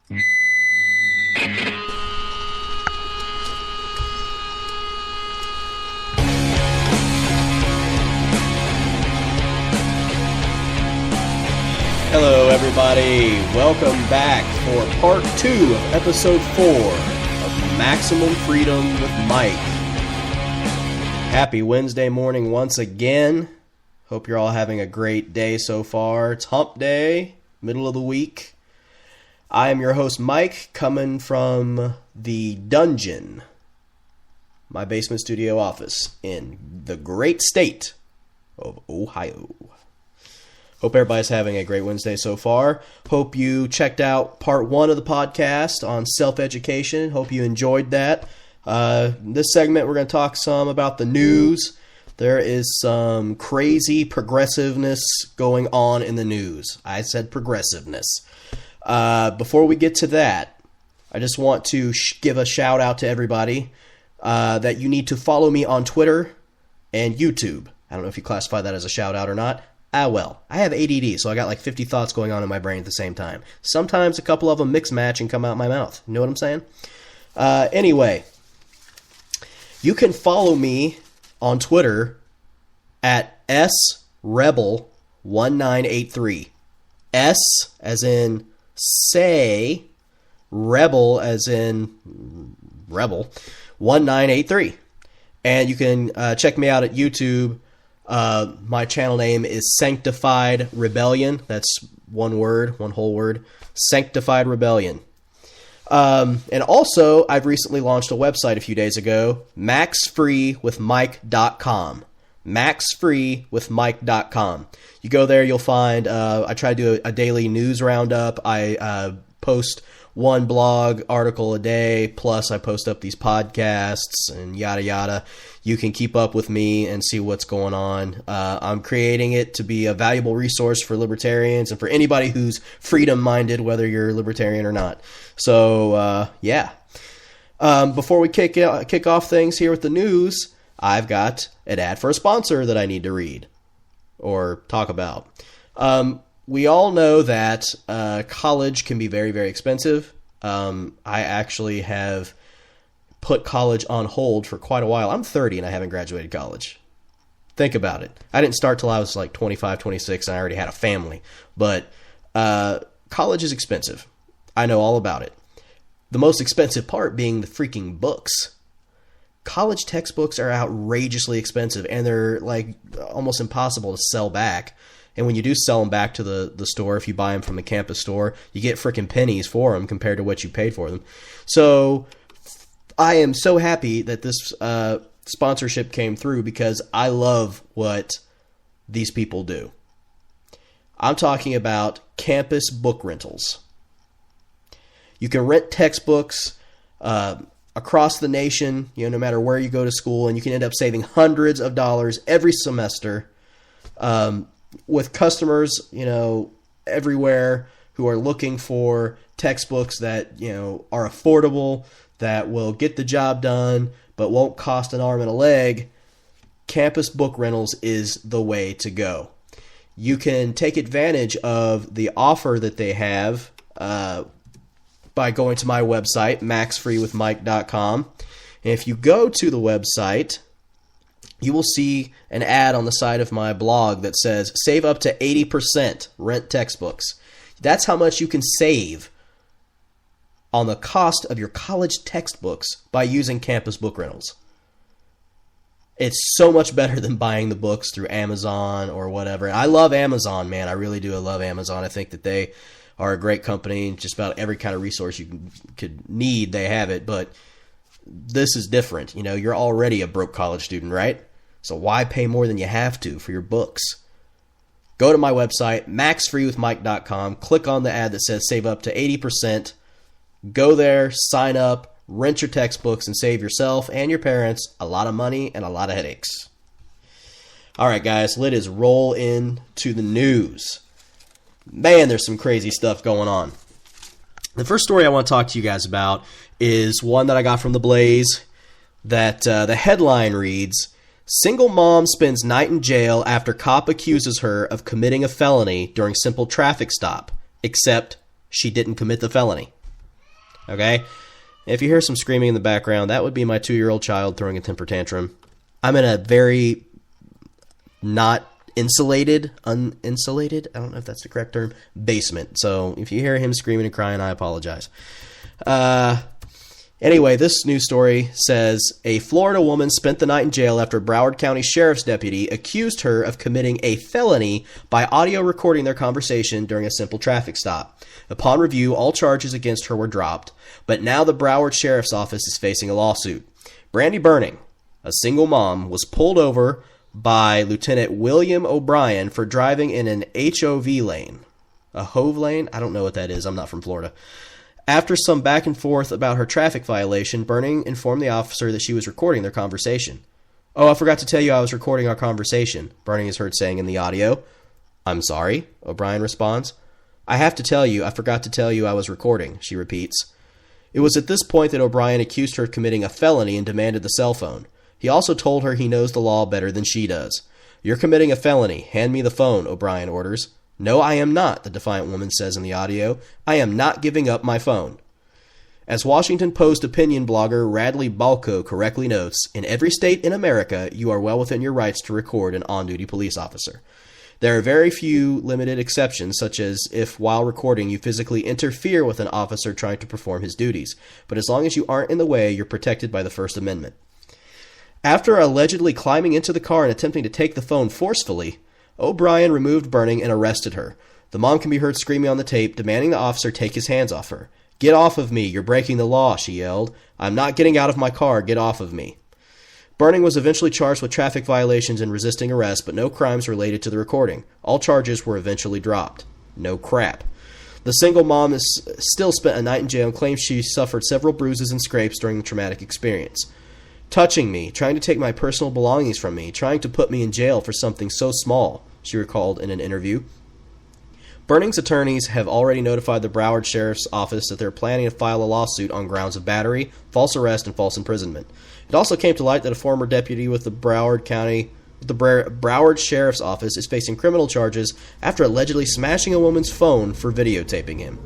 Hello, everybody. Welcome back for part 2 of episode 4 of Maximum Freedom with Mike. Happy Wednesday morning once again. Hope you're all having a great day so far. It's hump day, middle of the week. I am your host, Mike, coming from the dungeon, my basement studio office in the great state of Ohio. Hope everybody's having a great Wednesday so far. Hope you checked out part 1 of the podcast on self-education. Hope you enjoyed that. This segment, we're going to talk some about the news. There is some crazy progressiveness going on in the news. I said progressiveness. Before we get to that, I just want to give a shout out to everybody that you need to follow me on Twitter and YouTube. I don't know if you classify that as a shout out or not. Well, I have ADD, so I got like 50 thoughts going on in my brain at the same time. Sometimes a couple of them mix match and come out my mouth. You know what I'm saying? Anyway, you can follow me on Twitter at srebel1983. S as in say, rebel as in rebel, 1983. And you can check me out at YouTube. My channel name is Sanctified Rebellion. That's one word, one whole word. Sanctified Rebellion. And also, I've recently launched a website a few days ago, maxfreewithmike.com. maxfreewithmike.com. You go there, you'll find, I try to do a daily news roundup. I post one blog article a day, plus I post up these podcasts and yada yada. You can keep up with me and see what's going on. I'm creating it to be a valuable resource for libertarians and for anybody who's freedom-minded, whether you're libertarian or not. So, yeah. Before we kick off things here with the news, I've got an ad for a sponsor that I need to read or talk about. We all know that college can be very, very expensive. I actually have put college on hold for quite a while. I'm 30 and I haven't graduated college. Think about it. I didn't start till I was like 25, 26, and I already had a family. But college is expensive. I know all about it. The most expensive part being the freaking books. College textbooks are outrageously expensive, and they're like almost impossible to sell back. And when you do sell them back to the store, if you buy them from the campus store, you get freaking pennies for them compared to what you paid for them. So I am so happy that this sponsorship came through because I love what these people do. I'm talking about campus book rentals. You can rent textbooks across the nation, no matter where you go to school, and you can end up saving hundreds of dollars every semester with customers, everywhere who are looking for textbooks that, are affordable, that will get the job done, but won't cost an arm and a leg. Campus book rentals is the way to go. You can take advantage of the offer that they have by going to my website, maxfreewithmike.com. And if you go to the website, you will see an ad on the side of my blog that says, save up to 80%, rent textbooks. That's how much you can save on the cost of your college textbooks by using campus book rentals. It's so much better than buying the books through Amazon or whatever. I love Amazon, man. I really do. I love Amazon. I think that they are a great company. Just about every kind of resource you could need, they have it. But this is different. You're already a broke college student, right? So why pay more than you have to for your books? Go to my website, maxfreewithmike.com. Click on the ad that says save up to 80%. Go there, sign up, rent your textbooks, and save yourself and your parents a lot of money and a lot of headaches. All right, guys, let us roll into the news. Man, there's some crazy stuff going on. The first story I want to talk to you guys about is one that I got from The Blaze that the headline reads, Single mom spends night in jail after cop accuses her of committing a felony during simple traffic stop, except she didn't commit the felony. Okay? If you hear some screaming in the background, that would be my 2-year-old child throwing a temper tantrum. I'm in a very not uninsulated, I don't know if that's the correct term, basement. So if you hear him screaming and crying, I apologize. Anyway, this news story says a Florida woman spent the night in jail after a Broward County Sheriff's deputy accused her of committing a felony by audio recording their conversation during a simple traffic stop. Upon review, all charges against her were dropped, but now the Broward Sheriff's Office is facing a lawsuit. Brandy Burning, a single mom, was pulled over by Lieutenant William O'Brien for driving in an HOV lane. A HOV lane? I don't know what that is. I'm not from Florida. After some back and forth about her traffic violation, Burning informed the officer that she was recording their conversation. "Oh, I forgot to tell you I was recording our conversation," Burning is heard saying in the audio. "I'm sorry," O'Brien responds. "I have to tell you, I forgot to tell you I was recording," she repeats. It was at this point that O'Brien accused her of committing a felony and demanded the cell phone. He also told her he knows the law better than she does. "You're committing a felony. Hand me the phone," O'Brien orders. "No, I am not," the defiant woman says in the audio. "I am not giving up my phone." As Washington Post opinion blogger Radley Balco correctly notes, in every state in America, you are well within your rights to record an on-duty police officer. There are very few limited exceptions, such as if while recording you physically interfere with an officer trying to perform his duties. But as long as you aren't in the way, you're protected by the First Amendment. After allegedly climbing into the car and attempting to take the phone forcefully, O'Brien removed Burning and arrested her. The mom can be heard screaming on the tape, demanding the officer take his hands off her. "Get off of me, you're breaking the law," she yelled. "I'm not getting out of my car, get off of me." Burning was eventually charged with traffic violations and resisting arrest, but no crimes related to the recording. All charges were eventually dropped. No crap. The single mom is still spent a night in jail and claims she suffered several bruises and scrapes during the traumatic experience. "Touching me, trying to take my personal belongings from me, trying to put me in jail for something so small," she recalled in an interview. Burning's attorneys have already notified the Broward Sheriff's Office that they're planning to file a lawsuit on grounds of battery, false arrest, and false imprisonment. It also came to light that a former deputy with the Broward Sheriff's Office is facing criminal charges after allegedly smashing a woman's phone for videotaping him.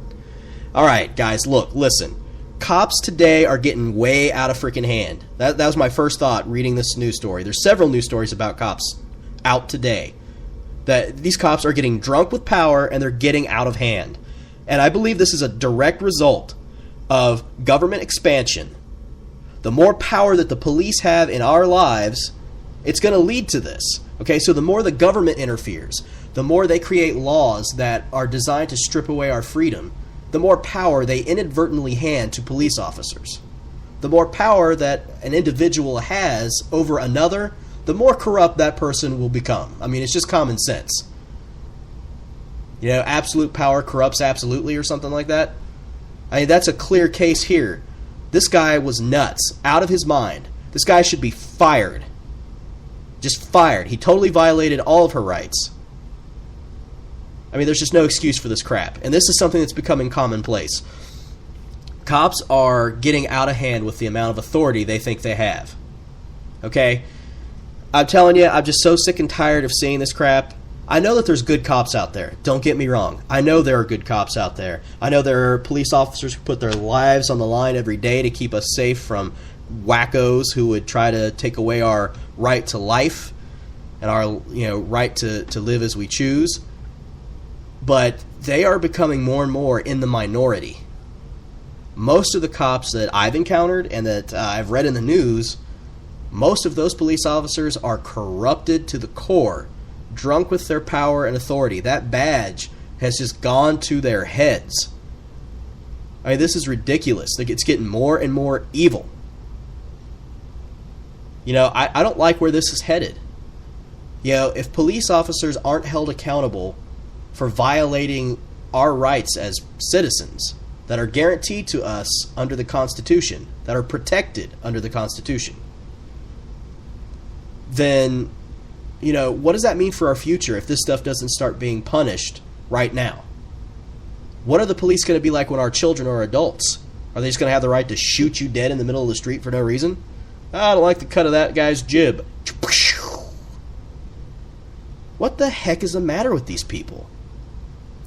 All right, guys, look, listen. Cops today are getting way out of freaking hand. That was my first thought reading this news story. There's several news stories about cops out today. That these cops are getting drunk with power and they're getting out of hand. And I believe this is a direct result of government expansion. The more power that the police have in our lives, it's going to lead to this. Okay, so the more the government interferes, the more they create laws that are designed to strip away our freedom, the more power they inadvertently hand to police officers. The more power that an individual has over another, the more corrupt that person will become. I mean, it's just common sense. You know, absolute power corrupts absolutely or something like that. I mean, that's a clear case here. This guy was nuts, out of his mind. This guy should be fired. Just fired. He totally violated all of her rights. I mean, there's just no excuse for this crap. And this is something that's becoming commonplace. Cops are getting out of hand with the amount of authority they think they have. Okay? I'm telling you, I'm just so sick and tired of seeing this crap. I know that there's good cops out there. Don't get me wrong. I know there are good cops out there. I know there are police officers who put their lives on the line every day to keep us safe from wackos who would try to take away our right to life and our right to live as we choose. But they are becoming more and more in the minority. Most of the cops that I've encountered and that I've read in the news, most of those police officers are corrupted to the core, drunk with their power and authority. That badge has just gone to their heads. I mean, this is ridiculous. Like, it's getting more and more evil. You know, I don't like where this is headed. You know, if police officers aren't held accountable for violating our rights as citizens that are guaranteed to us under the Constitution, that are protected under the Constitution, then, you know, what does that mean for our future if this stuff doesn't start being punished right now? What are the police going to be like when our children are adults? Are they just going to have the right to shoot you dead in the middle of the street for no reason? I don't like the cut of that guy's jib. What the heck is the matter with these people?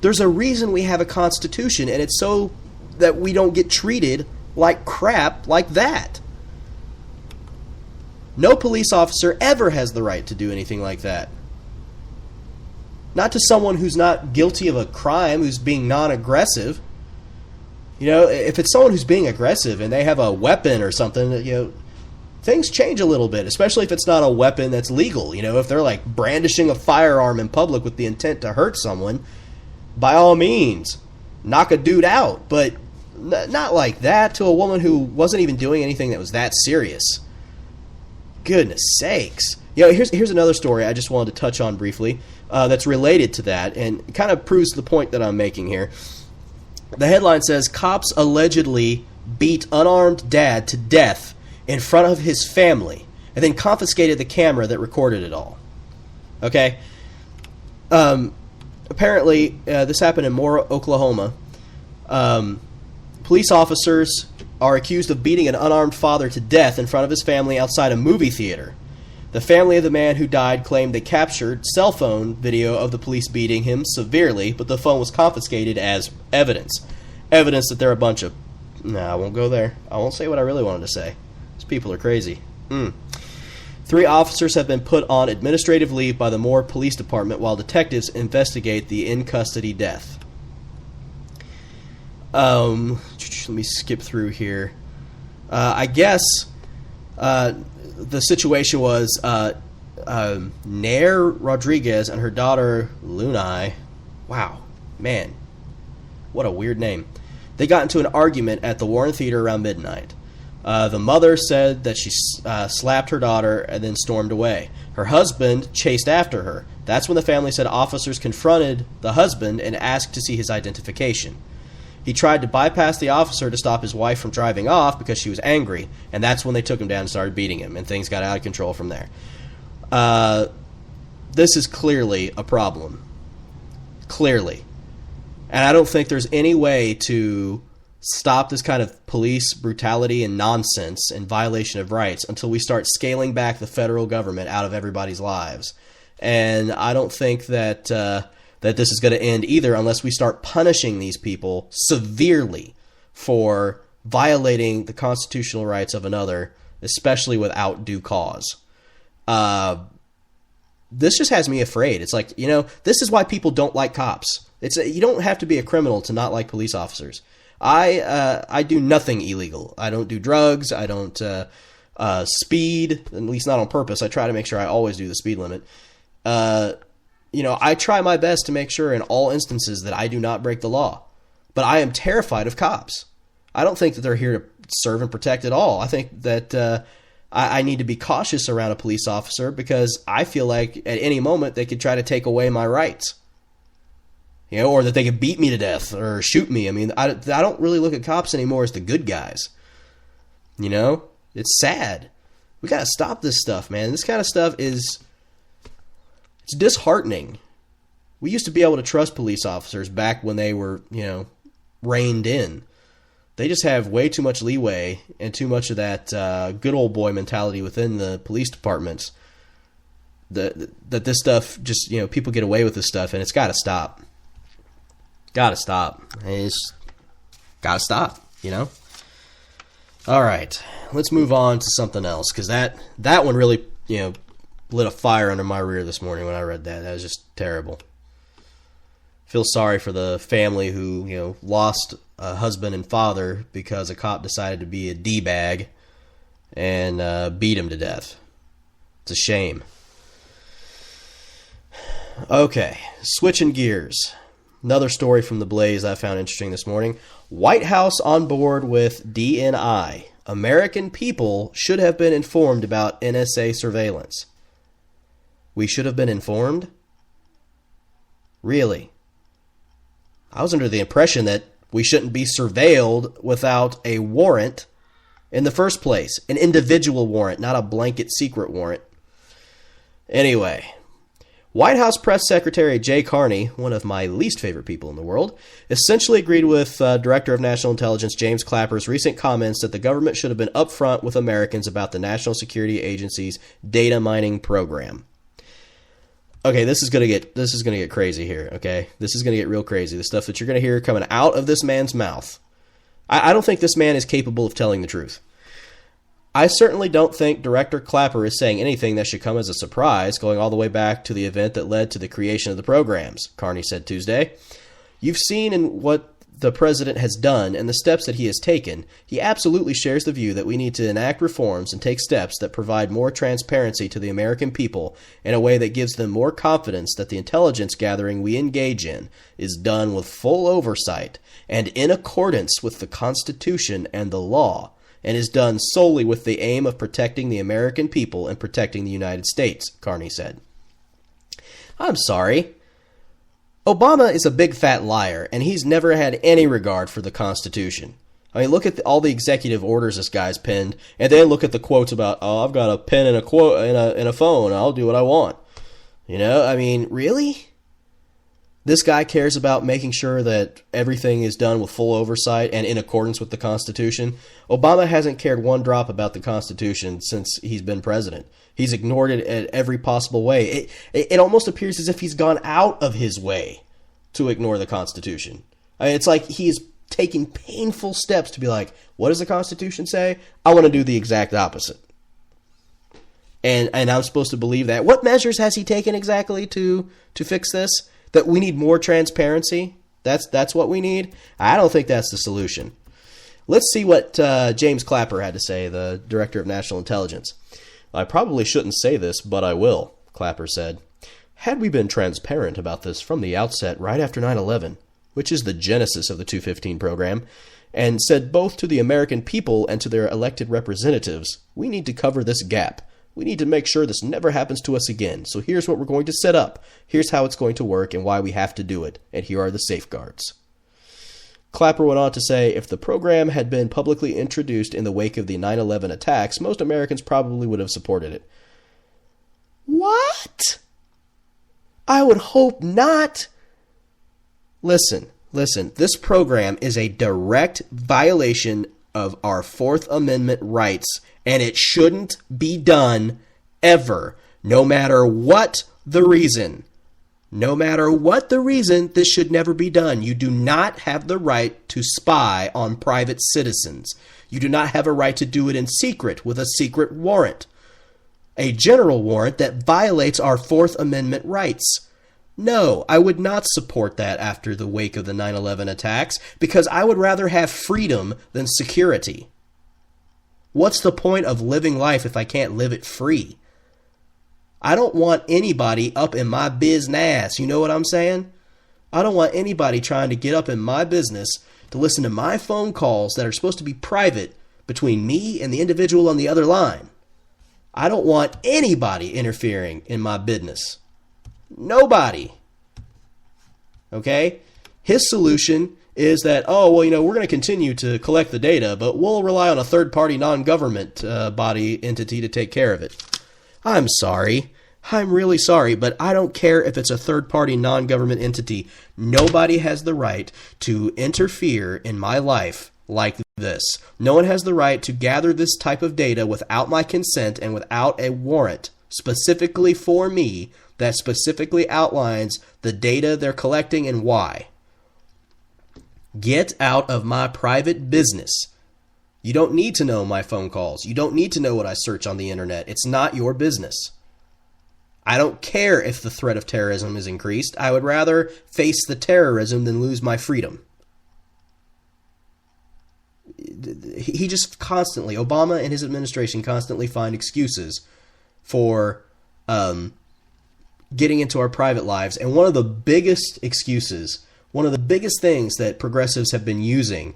There's a reason we have a Constitution, and it's so that we don't get treated like crap like that. No police officer ever has the right to do anything like that. Not to someone who's not guilty of a crime, who's being non-aggressive. You know, if it's someone who's being aggressive and they have a weapon or something, you know, things change a little bit, especially if it's not a weapon that's legal. You know, if they're like brandishing a firearm in public with the intent to hurt someone, by all means, knock a dude out. But not like that to a woman who wasn't even doing anything that was that serious. Goodness sakes. You know, here's another story I just wanted to touch on briefly that's related to that and kind of proves the point that I'm making here. The headline says, cops allegedly beat unarmed dad to death in front of his family and then confiscated the camera that recorded it all. Okay? Apparently, this happened in Moore, Oklahoma. Police officers are accused of beating an unarmed father to death in front of his family outside a movie theater. The family of the man who died claimed they captured cell phone video of the police beating him severely, but the phone was confiscated as evidence. Evidence that they're a bunch of... Nah, I won't go there. I won't say what I really wanted to say. These people are crazy. 3 officers have been put on administrative leave by the Moore Police Department while detectives investigate the in-custody death. Let me skip through here. I guess the situation was Nair Rodriguez and her daughter Lunai. Wow, man, what a weird name. They got into an argument at the Warren Theater around midnight. The mother said that she slapped her daughter and then stormed away. Her husband chased after her. That's when the family said officers confronted the husband and asked to see his identification. He tried to bypass the officer to stop his wife from driving off because she was angry, and that's when they took him down and started beating him, and things got out of control from there. This is clearly a problem. Clearly. And I don't think there's any way to stop this kind of police brutality and nonsense and violation of rights until we start scaling back the federal government out of everybody's lives. And I don't think that that this is going to end either unless we start punishing these people severely for violating the constitutional rights of another, especially without due cause. This just has me afraid. It's like, you know, this is why people don't like cops. You don't have to be a criminal to not like police officers. I do nothing illegal. I don't do drugs. I don't speed, at least not on purpose. I try to make sure I always do the speed limit. You know, I try my best to make sure in all instances that I do not break the law. But I am terrified of cops. I don't think that they're here to serve and protect at all. I think that I need to be cautious around a police officer because I feel like at any moment they could try to take away my rights. You know, or that they could beat me to death or shoot me. I mean, I don't really look at cops anymore as the good guys. You know? It's sad. We got to stop this stuff, man. This kind of stuff is... It's disheartening. We used to be able to trust police officers back when they were, you know, reined in. They just have way too much leeway and too much of that good old boy mentality within the police departments. That this stuff just, you know, people get away with this stuff, and it's got to stop. Got to stop. It's got to stop, you know? All right. Let's move on to something else, because that one really, you know, lit a fire under my rear this morning when I read that. That was just terrible. Feel sorry for the family who, you know, lost a husband and father because a cop decided to be a D-bag and beat him to death. It's a shame. Okay, switching gears. Another story from the Blaze I found interesting this morning. White House on board with DNI. American people should have been informed about NSA surveillance. We should have been informed? Really? I was under the impression that we shouldn't be surveilled without a warrant in the first place. An individual warrant, not a blanket secret warrant. Anyway, White House Press Secretary Jay Carney, one of my least favorite people in the world, essentially agreed with Director of National Intelligence James Clapper's recent comments that the government should have been upfront with Americans about the National Security Agency's data mining program. Okay, this is gonna get crazy here. Okay, this is gonna get real crazy. The stuff that you're gonna hear coming out of this man's mouth. I don't think this man is capable of telling the truth. I certainly don't think Director Clapper is saying anything that should come as a surprise, going all the way back to the event that led to the creation of the programs, Carney said Tuesday. You've seen in what the president has done and the steps that he has taken. He absolutely shares the view that we need to enact reforms and take steps that provide more transparency to the American people in a way that gives them more confidence that the intelligence gathering we engage in is done with full oversight and in accordance with the Constitution and the law, and is done solely with the aim of protecting the American people and protecting the United States, Carney said. I'm sorry. Obama is a big fat liar, and he's never had any regard for the Constitution. I mean, look at all the executive orders this guy's penned, and then look at the quotes about, oh, I've got a pen and a quote in a phone, I'll do what I want. You know, I mean, really? This guy cares about making sure that everything is done with full oversight and in accordance with the Constitution. Obama hasn't cared one drop about the Constitution since he's been president. He's ignored it in every possible way. It almost appears as if he's gone out of his way to ignore the Constitution. I mean, it's like he's taking painful steps to be like, what does the Constitution say? I want to do the exact opposite. And I'm supposed to believe that. What measures has he taken exactly to fix this? That we need more transparency? That's what we need? I don't think that's the solution. Let's see what James Clapper had to say, the Director of National Intelligence. I probably shouldn't say this, but I will, Clapper said. Had we been transparent about this from the outset right after 9/11, which is the genesis of the 215 program, and said both to the American people and to their elected representatives, we need to cover this gap. We need to make sure this never happens to us again. So here's what we're going to set up. Here's how it's going to work and why we have to do it. And here are the safeguards. Clapper went on to say, if the program had been publicly introduced in the wake of the 9/11 attacks, most Americans probably would have supported it. What? I would hope not. Listen. This program is a direct violation of our Fourth Amendment rights, and it shouldn't be done ever, no matter what the reason. No matter what the reason, this should never be done. You do not have the right to spy on private citizens. You do not have a right to do it in secret with a secret warrant. A general warrant that violates our Fourth Amendment rights. No, I would not support that after the wake of the 9/11 attacks, because I would rather have freedom than security. What's the point of living life if I can't live it free? I don't want anybody up in my business, you know what I'm saying? I don't want anybody trying to get up in my business to listen to my phone calls that are supposed to be private between me and the individual on the other line. I don't want anybody interfering in my business. Nobody. Okay? His solution is that, we're going to continue to collect the data, but we'll rely on a third-party non-government body entity to take care of it. I'm sorry. I'm really sorry, but I don't care if it's a third-party non-government entity. Nobody has the right to interfere in my life like this. No one has the right to gather this type of data without my consent and without a warrant specifically for me that specifically outlines the data they're collecting and why. Get out of my private business. You don't need to know my phone calls. You don't need to know what I search on the internet. It's not your business. I don't care if the threat of terrorism is increased. I would rather face the terrorism than lose my freedom. He just constantly, Obama and his administration constantly find excuses for getting into our private lives. And one of the biggest excuses, one of the biggest things that progressives have been using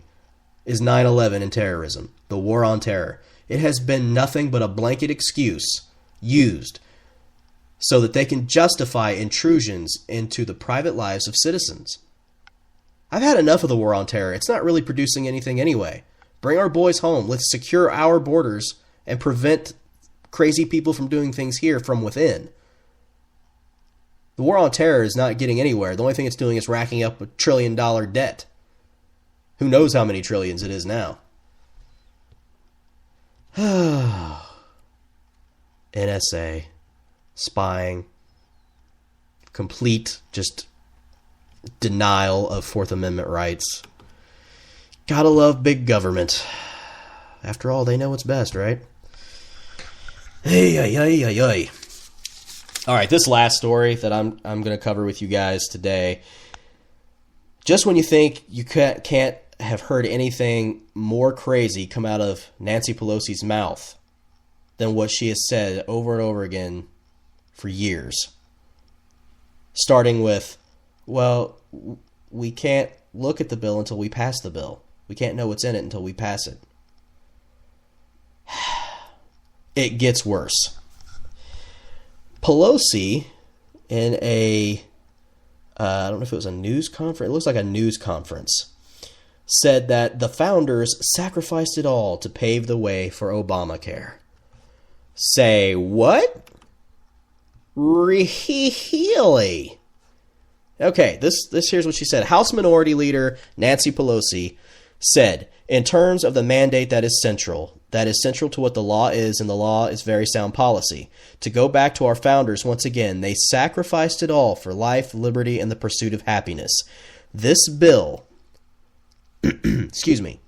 is 9/11 and terrorism, the war on terror. It has been nothing but a blanket excuse used so that they can justify intrusions into the private lives of citizens. I've had enough of the war on terror. It's not really producing anything anyway. Bring our boys home. Let's secure our borders and prevent crazy people from doing things here from within. The war on terror is not getting anywhere. The only thing it's doing is racking up $1 trillion debt. Who knows how many trillions it is now? NSA, spying, complete just denial of Fourth Amendment rights. Gotta love big government. After all, they know what's best, right? Hey. All right, this last story that I'm going to cover with you guys today. Just when you think you can't have heard anything more crazy come out of Nancy Pelosi's mouth than what she has said over and over again for years. Starting with, well, we can't look at the bill until we pass the bill. We can't know what's in it until we pass it. It gets worse. Pelosi, in a, I don't know if it was a news conference, it looks like a news conference, said that the founders sacrificed it all to pave the way for Obamacare. Say what? Really? Okay, this here's what she said. House Minority Leader Nancy Pelosi said, in terms of the mandate that is central to what the law is, and the law is very sound policy. To go back to our founders once again, they sacrificed it all for life, liberty, and the pursuit of happiness. This bill, excuse me,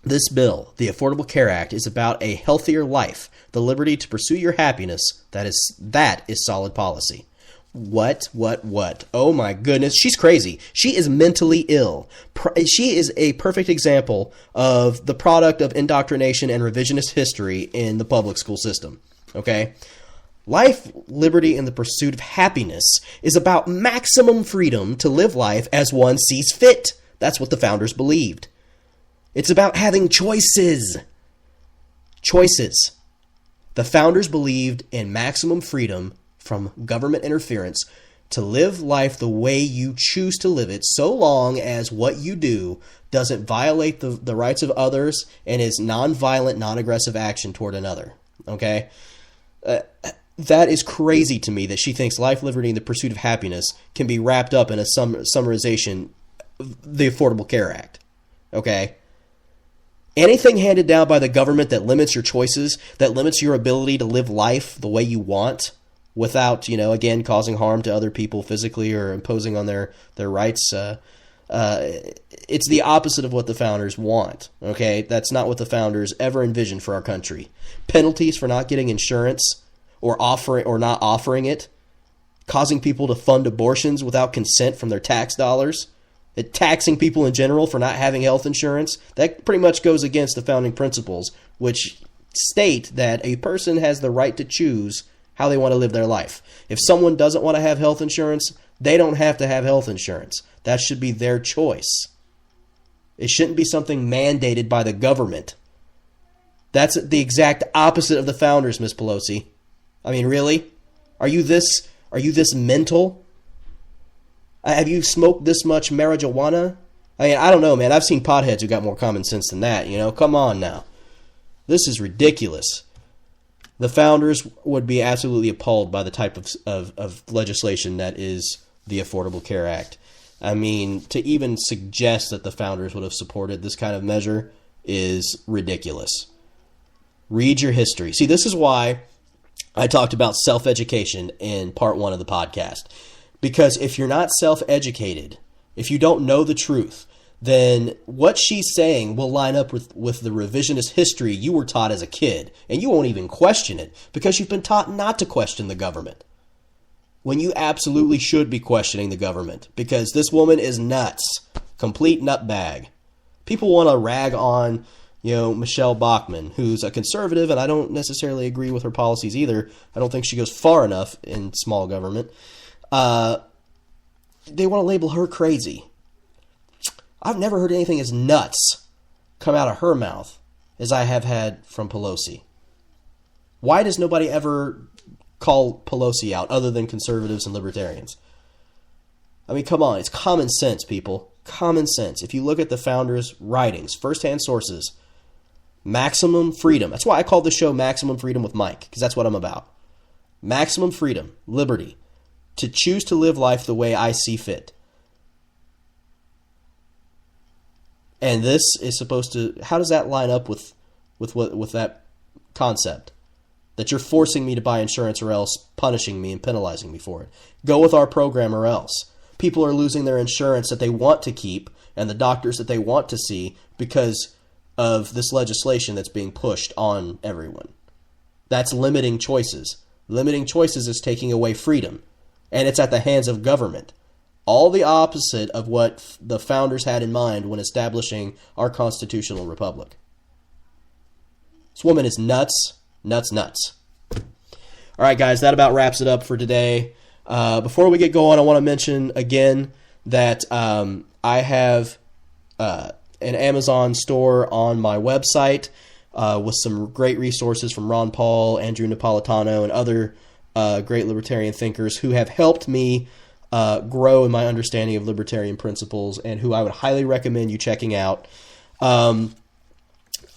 this bill, the Affordable Care Act, is about a healthier life, the liberty to pursue your happiness. That is solid policy. What? Oh my goodness. She's crazy. She is mentally ill. She is a perfect example of the product of indoctrination and revisionist history in the public school system. Okay? Life, liberty, and the pursuit of happiness is about maximum freedom to live life as one sees fit. That's what the founders believed. It's about having choices. Choices. The founders believed in maximum freedom from government interference to live life the way you choose to live it, so long as what you do doesn't violate the rights of others and is non-violent, non-aggressive action toward another. Okay? That is crazy to me that she thinks life, liberty, and the pursuit of happiness can be wrapped up in a summarization of the Affordable Care Act. Okay? Anything handed down by the government that limits your choices, that limits your ability to live life the way you want, without, again, causing harm to other people physically or imposing on their rights. It's the opposite of what the founders want, okay? That's not what the founders ever envisioned for our country. Penalties for not getting insurance or not offering it, causing people to fund abortions without consent from their tax dollars, taxing people in general for not having health insurance. That pretty much goes against the founding principles, which state that a person has the right to choose how they want to live their life. If someone doesn't want to have health insurance, they don't have to have health insurance. That should be their choice. It shouldn't be something mandated by the government. That's the exact opposite of the founders, Miss Pelosi. I mean, really? Are you this mental? Have you smoked this much marijuana? I mean, I don't know, man. I've seen potheads who got more common sense than that, Come on now. This is ridiculous. The founders would be absolutely appalled by the type of legislation that is the Affordable Care Act. I mean, to even suggest that the founders would have supported this kind of measure is ridiculous. Read your history. See, this is why I talked about self-education in part 1 of the podcast. Because if you're not self-educated, if you don't know the truth, then what she's saying will line up with the revisionist history you were taught as a kid. And you won't even question it because you've been taught not to question the government. When you absolutely should be questioning the government because this woman is nuts. Complete nutbag. People want to rag on, Michelle Bachmann, who's a conservative, and I don't necessarily agree with her policies either. I don't think she goes far enough in small government. They want to label her crazy. I've never heard anything as nuts come out of her mouth as I have had from Pelosi. Why does nobody ever call Pelosi out other than conservatives and libertarians? I mean, come on. It's common sense, people. Common sense. If you look at the founders' writings, firsthand sources, maximum freedom. That's why I call the show Maximum Freedom with Mike, because that's what I'm about. Maximum freedom, liberty, to choose to live life the way I see fit. And this is supposed to, how does that line up with that concept? That you're forcing me to buy insurance or else punishing me and penalizing me for it. Go with our program or else. People are losing their insurance that they want to keep and the doctors that they want to see because of this legislation that's being pushed on everyone. That's limiting choices. Limiting choices is taking away freedom, and it's at the hands of government. All the opposite of what the founders had in mind when establishing our constitutional republic. This woman is nuts, nuts, nuts. All right, guys, that about wraps it up for today. Before we get going, I want to mention again that I have an Amazon store on my website with some great resources from Ron Paul, Andrew Napolitano, and other great libertarian thinkers who have helped me grow in my understanding of libertarian principles and who I would highly recommend you checking out.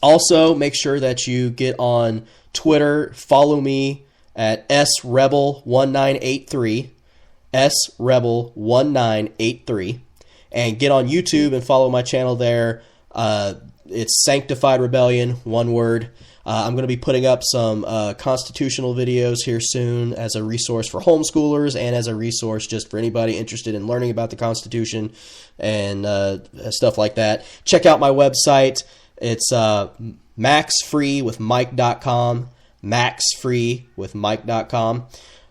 Also, make sure that you get on Twitter. Follow me at srebel1983, srebel1983, and get on YouTube and follow my channel there. It's Sanctified Rebellion, one word. I'm going to be putting up some constitutional videos here soon as a resource for homeschoolers and as a resource just for anybody interested in learning about the Constitution and stuff like that. Check out my website. It's maxfreewithmike.com, maxfreewithmike.com.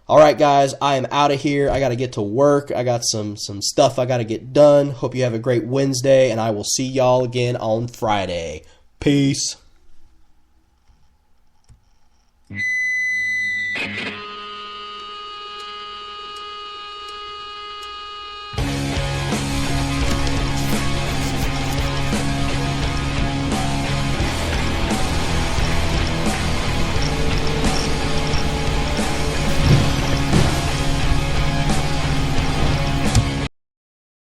All right, guys, I am out of here. I got to get to work. I got some stuff I got to get done. Hope you have a great Wednesday, and I will see y'all again on Friday. Peace.